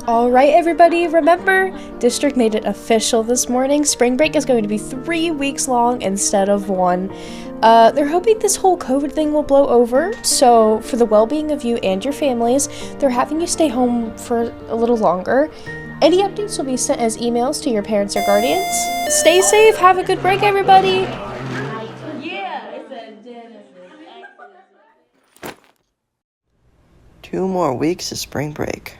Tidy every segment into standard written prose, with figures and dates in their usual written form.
Alright everybody, remember, District made it official this morning. Spring break is going to be 3 weeks long instead of 1. They're hoping this whole COVID thing will blow over, so for the well-being of you and your families, they're having you stay home for a little longer. Any updates will be sent as emails to your parents or guardians. Stay safe, have a good break everybody! Two more weeks of spring break.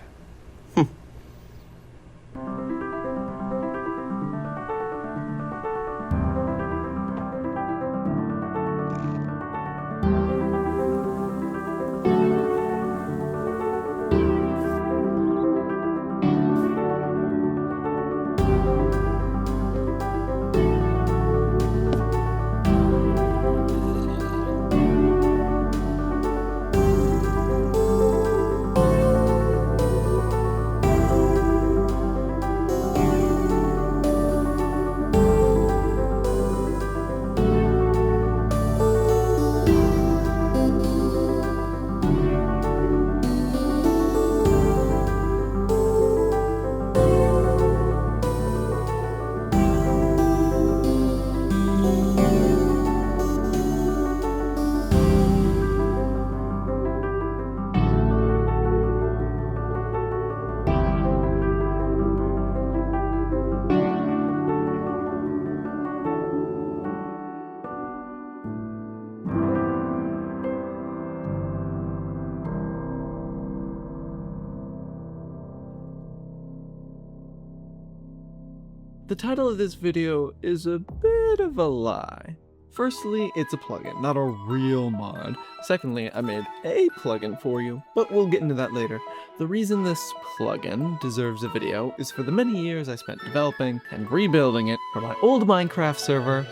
The title of this video is a bit of a lie. Firstly, it's a plugin, not a real mod. Secondly, I made a plugin for you, but we'll get into that later. The reason this plugin deserves a video is for the many years I spent developing and rebuilding it for my old Minecraft server,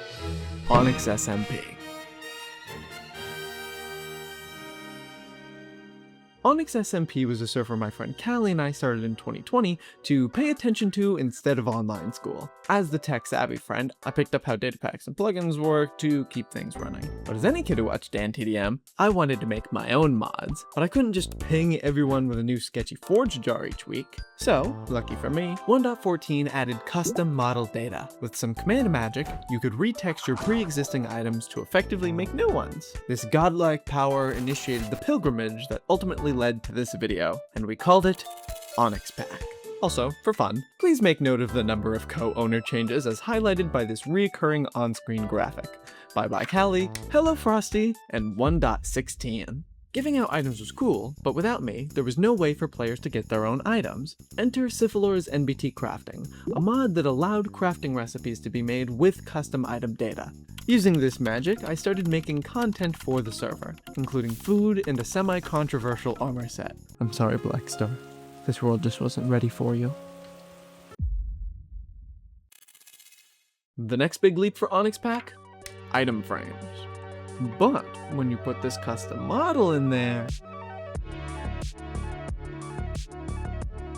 OnyxSMP. OnyxSMP was a server my friend Callie and I started in 2020 to pay attention to instead of online school. As the tech-savvy friend, I picked up how data packs and plugins work to keep things running. But as any kid who watched DanTDM, I wanted to make my own mods, but I couldn't just ping everyone with a new sketchy forge jar each week. So, lucky for me, 1.14 added custom model data. With some command magic, you could retexture pre-existing items to effectively make new ones. This godlike power initiated the pilgrimage that ultimately led to this video, and we called it OnyxPack. Also, for fun, please make note of the number of co-owner changes as highlighted by this recurring on-screen graphic. Bye bye Callie, hello Frosty, and 1.16. Giving out items was cool, but without me, there was no way for players to get their own items. Enter Syphilor's NBT Crafting, a mod that allowed crafting recipes to be made with custom item data. Using this magic, I started making content for the server, including food and a semi-controversial armor set. I'm sorry, Blackstar. This world just wasn't ready for you. The next big leap for OnyxPack? Item frames. But when you put this custom model in there,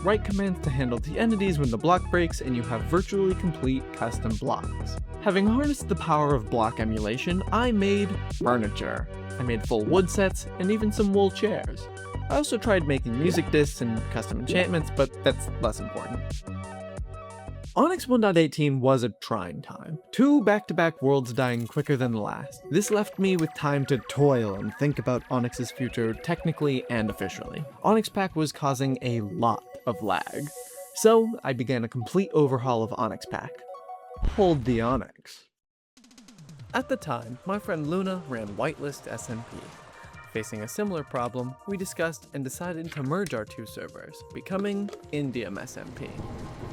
write commands to handle the entities when the block breaks and you have virtually complete custom blocks. Having harnessed the power of block emulation, I made furniture. I made full wood sets and even some wool chairs. I also tried making music discs and custom enchantments, but that's less important. Onyx 1.18 was a trying time. 2 back-to-back worlds dying quicker than the last. This left me with time to toil and think about Onyx's future technically and officially. OnyxPack was causing a lot of lag. So I began a complete overhaul of OnyxPack. Hold the Onyx. At the time, my friend Luna ran Whitelist SMP. Facing a similar problem, we discussed and decided to merge our 2 servers, becoming Indium SMP.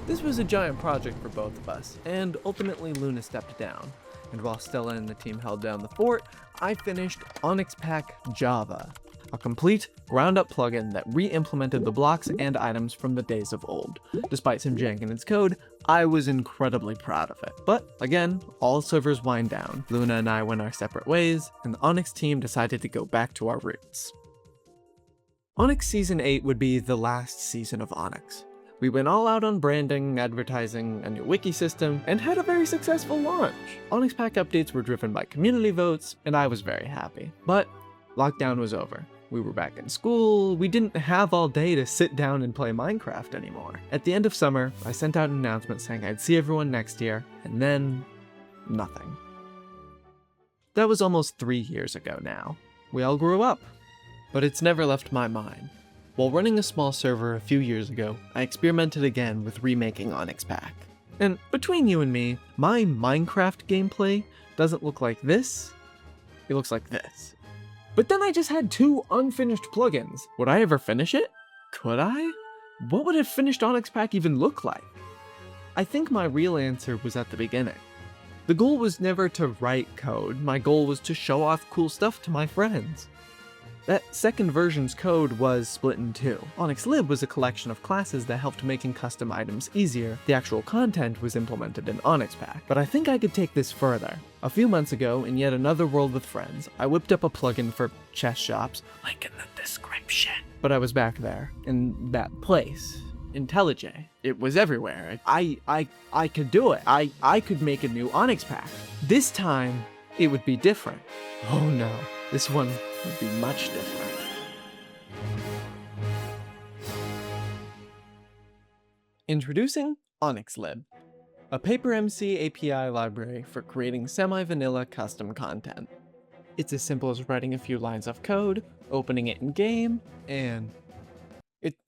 This was a giant project for both of us, and ultimately Luna stepped down. And while Stella and the team held down the fort, I finished OnyxPack Java, a complete, ground-up plugin that re-implemented the blocks and items from the days of old. Despite some jank in its code, I was incredibly proud of it. But again, all servers wind down. Luna and I went our separate ways, and the Onyx team decided to go back to our roots. Onyx Season 8 would be the last season of Onyx. We went all out on branding, advertising, a new wiki system, and had a very successful launch. OnyxPack updates were driven by community votes, and I was very happy. But lockdown was over. We were back in school, we didn't have all day to sit down and play Minecraft anymore. At the end of summer, I sent out an announcement saying I'd see everyone next year, and then nothing. That was almost 3 years ago now. We all grew up, but it's never left my mind. While running a small server a few years ago, I experimented again with remaking OnyxPack. And between you and me, my Minecraft gameplay doesn't look like this, it looks like this. But then I just had 2 unfinished plugins. Would I ever finish it? Could I? What would a finished OnyxPack even look like? I think my real answer was at the beginning. The goal was never to write code, my goal was to show off cool stuff to my friends. That second version's code was split in 2. OnyxLib was a collection of classes that helped making custom items easier. The actual content was implemented in OnyxPack. But I think I could take this further. A few months ago, in yet another world with friends, I whipped up a plugin for chess shops, link in the description. But I was back there, in that place. IntelliJ. It was everywhere. I could do it. I could make a new OnyxPack. This time, it would be different. Oh no, this one would be much different. Introducing OnyxLib, a PaperMC API library for creating semi-vanilla custom content. It's as simple as writing a few lines of code, opening it in game, and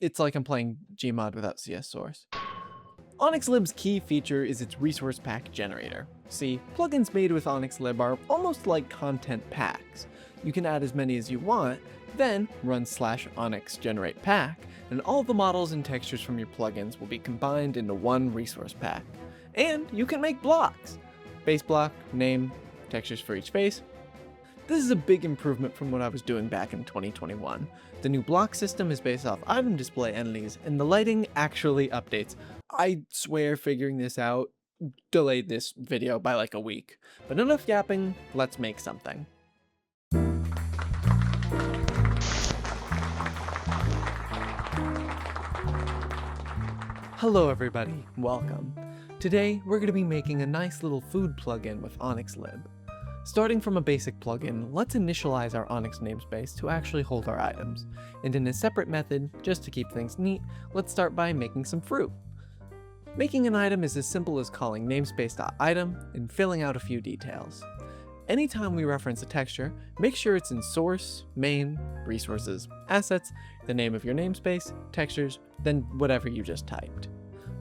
it's like I'm playing Gmod without CS source. OnyxLib's key feature is its resource pack generator. See, plugins made with OnyxLib are almost like content packs. You can add as many as you want, then run /onyxGeneratePack, and all the models and textures from your plugins will be combined into one resource pack. And you can make blocks. Base block, name, textures for each face. This is a big improvement from what I was doing back in 2021. The new block system is based off item display entities, and the lighting actually updates. I swear figuring this out delayed this video by like a week. But enough yapping, let's make something. Hello everybody, welcome. Today we're going to be making a nice little food plugin with OnyxLib. Starting from a basic plugin, let's initialize our Onyx namespace to actually hold our items. And in a separate method, just to keep things neat, let's start by making some fruit. Making an item is as simple as calling namespace.item and filling out a few details. Anytime we reference a texture, make sure it's in source, main, resources, assets, the name of your namespace, textures, then whatever you just typed.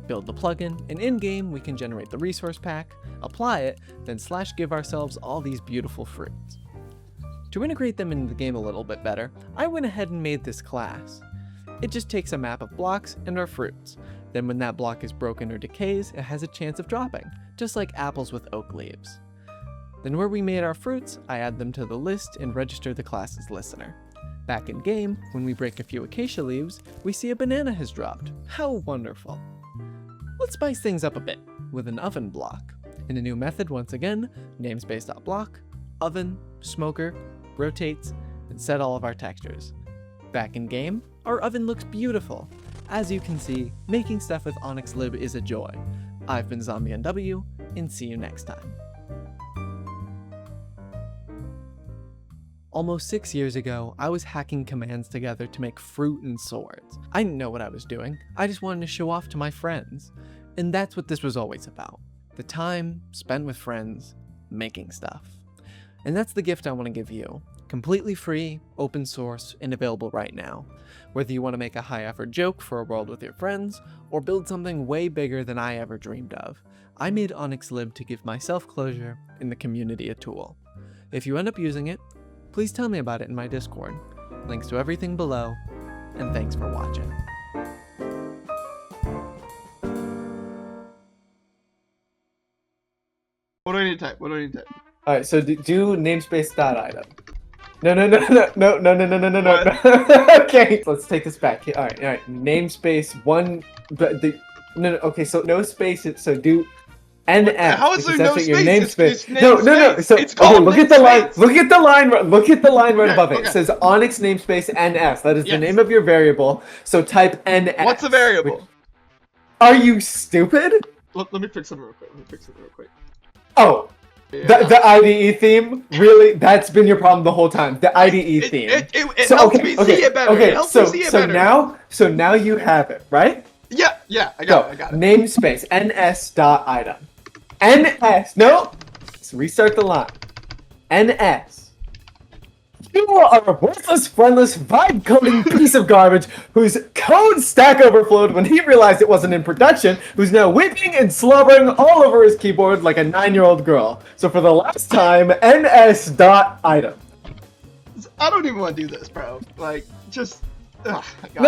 Build the plugin, and in-game we can generate the resource pack, apply it, then /give ourselves all these beautiful fruits. To integrate them into the game a little bit better, I went ahead and made this class. It just takes a map of blocks and our fruits. Then when that block is broken or decays, it has a chance of dropping, just like apples with oak leaves. Then where we made our fruits, I add them to the list and register the class as listener. Back in game, when we break a few acacia leaves, we see a banana has dropped. How wonderful. Let's spice things up a bit with an oven block. In a new method once again, namespace.block, oven, smoker, rotates, and set all of our textures. Back in game, our oven looks beautiful. As you can see, making stuff with OnyxLib is a joy. I've been ZombieNW, and see you next time. Almost 6 years ago, I was hacking commands together to make fruit and swords. I didn't know what I was doing, I just wanted to show off to my friends. And that's what this was always about. The time spent with friends, making stuff. And that's the gift I want to give you. Completely free, open source, and available right now. Whether you want to make a high-effort joke for a world with your friends, or build something way bigger than I ever dreamed of, I made OnyxLib to give myself closure and the community a tool. If you end up using it, please tell me about it in my Discord. Links to everything below, and thanks for watching. What do I need to type? Alright, so do namespace.item. No. Okay, let's take this back. Alright. Namespace one, but okay, so no space, so do NF. How is there no space? Your namespace. No. So it's called look at the line. Look at the line right above it. Okay. It says Onyx namespace NF. That is the Yes. name of your variable. So type NF. What's the variable? Are you stupid? Let me fix something real quick. Oh, The IDE theme, really, that's been your problem the whole time. The IDE theme. It helps me see it better. Okay, It helps me see it better. so now you have it, right? Yeah, I got it. Namespace, ns.item. NS, no! Let's restart the line. NS. You are a worthless, friendless, vibe-coding piece of garbage whose code stack overflowed when he realized it wasn't in production, who's now weeping and slobbering all over his keyboard like a 9-year-old girl. So for the last time, ns.item. I don't even want to do this, bro. Like, just... Ugh, No,